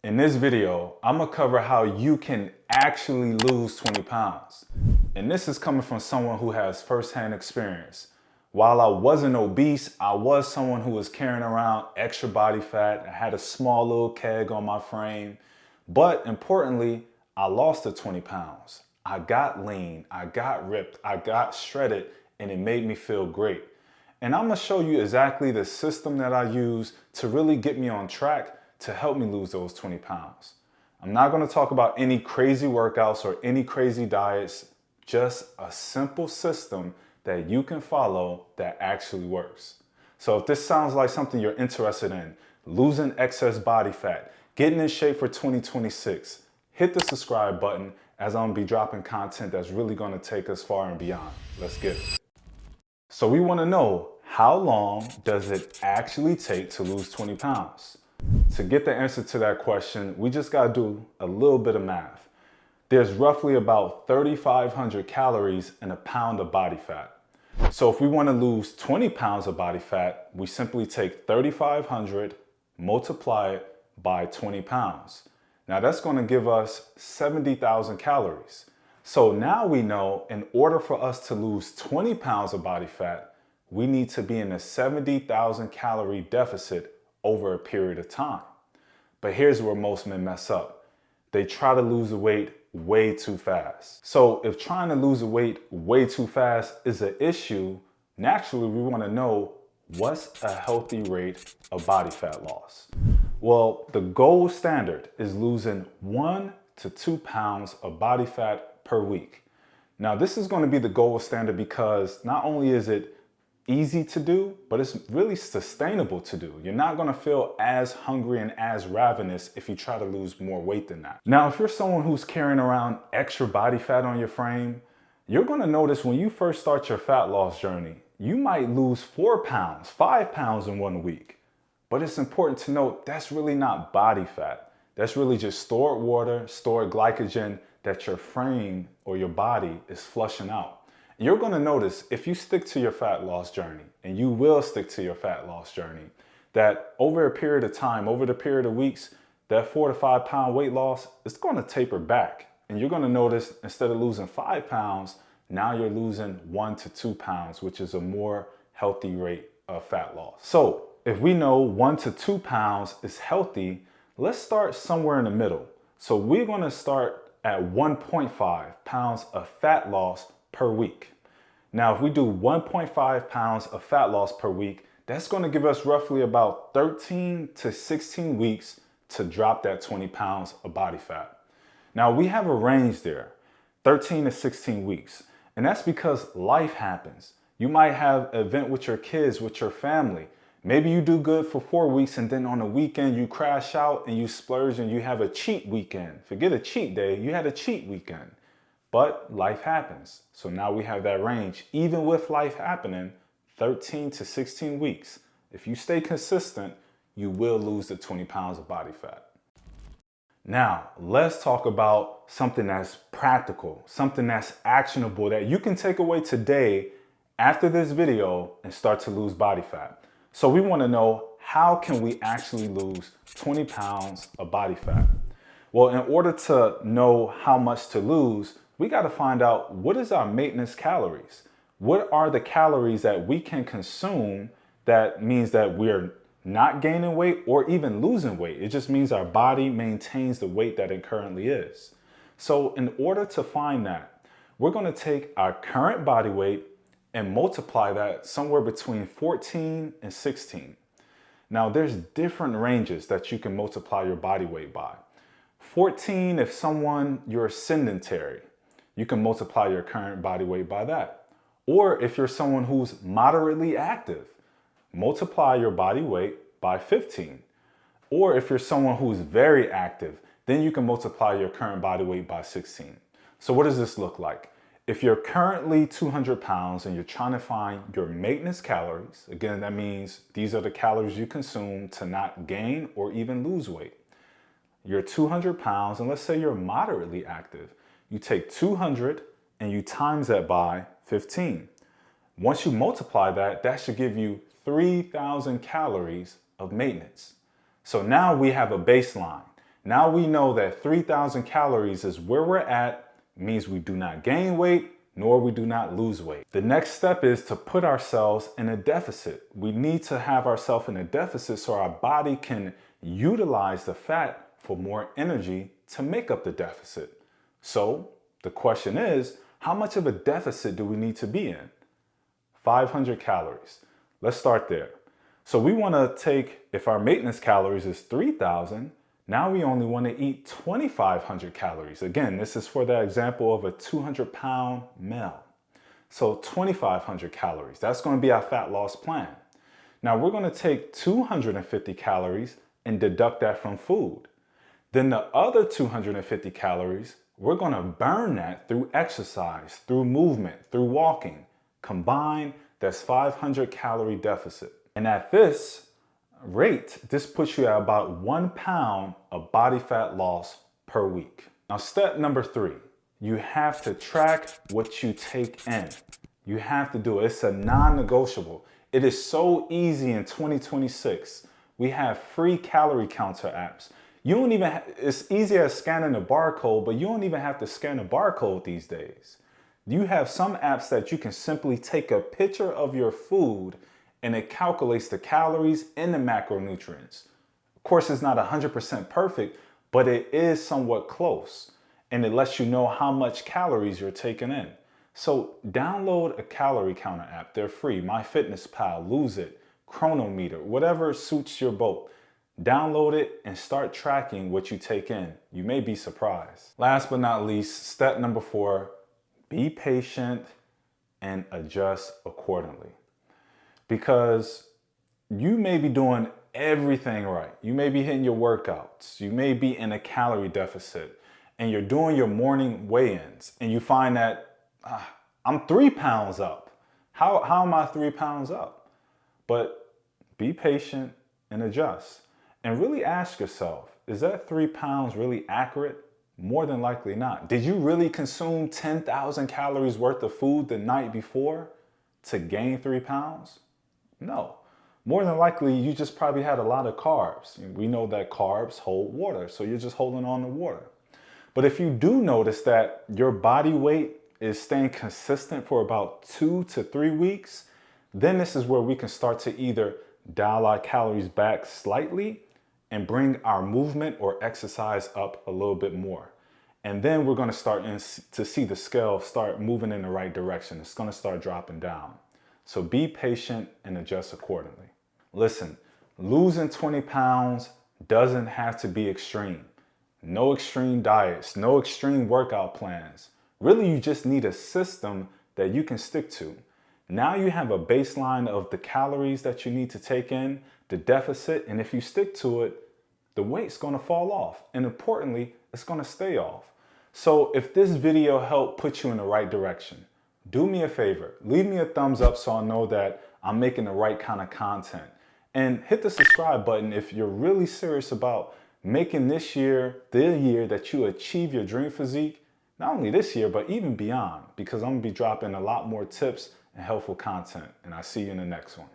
In this video, I'm gonna cover how you can actually lose 20 pounds. And this is coming from someone who has firsthand experience. While I wasn't obese, I was someone who was carrying around extra body fat. I had a small little keg on my frame. But importantly, I lost the 20 pounds. I got lean, I got ripped, I got shredded, and it made me feel great. And I'm gonna show you exactly the system that I use to really get me on track to help me lose those 20 pounds. I'm not gonna talk about any crazy workouts or any crazy diets, just a simple system that you can follow that actually works. So if this sounds like something you're interested in, losing excess body fat, getting in shape for 2026, hit the subscribe button as I'm gonna be dropping content that's really gonna take us far and beyond. Let's get it. So we wanna know, how long does it actually take to lose 20 pounds? To get the answer to that question, we just gotta do a little bit of math. There's roughly about 3,500 calories in a pound of body fat. So if we wanna lose 20 pounds of body fat, we simply take 3,500, multiply it by 20 pounds. Now that's gonna give us 70,000 calories. So now we know in order for us to lose 20 pounds of body fat, we need to be in a 70,000 calorie deficit over a period of time. But here's where most men mess up. They try to lose the weight way too fast. So if trying to lose the weight way too fast is an issue, naturally we want to know, what's a healthy rate of body fat loss? Well, the gold standard is losing 1 to 2 pounds of body fat per week. Now this is going to be the gold standard because not only is it easy to do, but it's really sustainable to do. You're not gonna feel as hungry and as ravenous if you try to lose more weight than that. Now, if you're someone who's carrying around extra body fat on your frame, you're gonna notice when you first start your fat loss journey, you might lose 4 pounds, 5 pounds in 1 week. But it's important to note that's really not body fat. That's really just stored water, stored glycogen that your frame or your body is flushing out. You're gonna notice if you stick to your fat loss journey, and you will stick to your fat loss journey, that over a period of time, over the period of weeks, that 4 to 5 pound weight loss is gonna taper back. And you're gonna notice instead of losing 5 pounds, now you're losing 1 to 2 pounds, which is a more healthy rate of fat loss. So if we know 1 to 2 pounds is healthy, let's start somewhere in the middle. So we're gonna start at 1.5 pounds of fat loss per week. Now, if we do 1.5 pounds of fat loss per week, that's going to give us roughly about 13 to 16 weeks to drop that 20 pounds of body fat. Now, we have a range there, 13 to 16 weeks, and that's because life happens. You might have an event with your kids, with your family. Maybe you do good for 4 weeks and then on the weekend you crash out and you splurge and you have a cheat weekend. Forget a cheat day, you had a cheat weekend. But life happens. So now we have that range. Even with life happening, 13 to 16 weeks. If you stay consistent, you will lose the 20 pounds of body fat. Now, let's talk about something that's practical, something that's actionable that you can take away today after this video and start to lose body fat. So we want to know, how can we actually lose 20 pounds of body fat? Well, in order to know how much to lose, we got to find out, what is our maintenance calories? What are the calories that we can consume that means that we're not gaining weight or even losing weight? It just means our body maintains the weight that it currently is. So in order to find that, we're going to take our current body weight and multiply that somewhere between 14 and 16. Now there's different ranges that you can multiply your body weight by. 14, if you're sedentary, you can multiply your current body weight by that. Or if you're someone who's moderately active, multiply your body weight by 15. Or if you're someone who's very active, then you can multiply your current body weight by 16. So what does this look like? If you're currently 200 pounds and you're trying to find your maintenance calories, again, that means these are the calories you consume to not gain or even lose weight. You're 200 pounds, and let's say you're moderately active. You take 200 and you times that by 15. Once you multiply that, that should give you 3,000 calories of maintenance. So now we have a baseline. Now we know that 3,000 calories is where we're at, means we do not gain weight, nor we do not lose weight. The next step is to put ourselves in a deficit. We need to have ourselves in a deficit so our body can utilize the fat for more energy to make up the deficit. So the question is, how much of a deficit do we need to be in? 500 calories. Let's start there. So we want to take, if our maintenance calories is 3,000, now we only want to eat 2,500 calories. Again, this is for the example of a 200-pound male. So 2,500 calories, that's going to be our fat loss plan. Now we're going to take 250 calories and deduct that from food. Then the other 250 calories, we're going to burn that through exercise, through movement, through walking. Combined, that's 500 calorie deficit. And at this rate, this puts you at about 1 pound of body fat loss per week. Now, step number 3, you have to track what you take in. You have to do it. It's a non-negotiable. It is so easy in 2026. We have free calorie counter apps. You don't even, it's easy as scanning a barcode, but you don't even have to scan a barcode these days. You have some apps that you can simply take a picture of your food and it calculates the calories and the macronutrients. Of course, it's not 100% perfect, but it is somewhat close. And it lets you know how much calories you're taking in. So download a calorie counter app. They're free. MyFitnessPal, Lose It, Chronometer, whatever suits your boat. Download it and start tracking what you take in. You may be surprised. Last but not least, step number 4, be patient and adjust accordingly. Because you may be doing everything right. You may be hitting your workouts. You may be in a calorie deficit and you're doing your morning weigh-ins and you find that I'm 3 pounds up. How am I 3 pounds up? But be patient and adjust. And really ask yourself, is that 3 pounds really accurate? More than likely not. Did you really consume 10,000 calories worth of food the night before to gain 3 pounds? No. More than likely, you just probably had a lot of carbs. We know that carbs hold water, so you're just holding on to water. But if you do notice that your body weight is staying consistent for about 2 to 3 weeks, then this is where we can start to either dial our calories back slightly and bring our movement or exercise up a little bit more. And then we're going to start to see the scale start moving in the right direction. It's going to start dropping down. So be patient and adjust accordingly. Listen, losing 20 pounds doesn't have to be extreme. No extreme diets, no extreme workout plans. Really, you just need a system that you can stick to. Now you have a baseline of the calories that you need to take in, the deficit, and if you stick to it, the weight's going to fall off. And importantly, it's going to stay off. So if this video helped put you in the right direction, do me a favor, leave me a thumbs up so I know that I'm making the right kind of content. And hit the subscribe button if you're really serious about making this year the year that you achieve your dream physique. Not only this year, but even beyond, because I'm going to be dropping a lot more tips and helpful content. And I'll see you in the next one.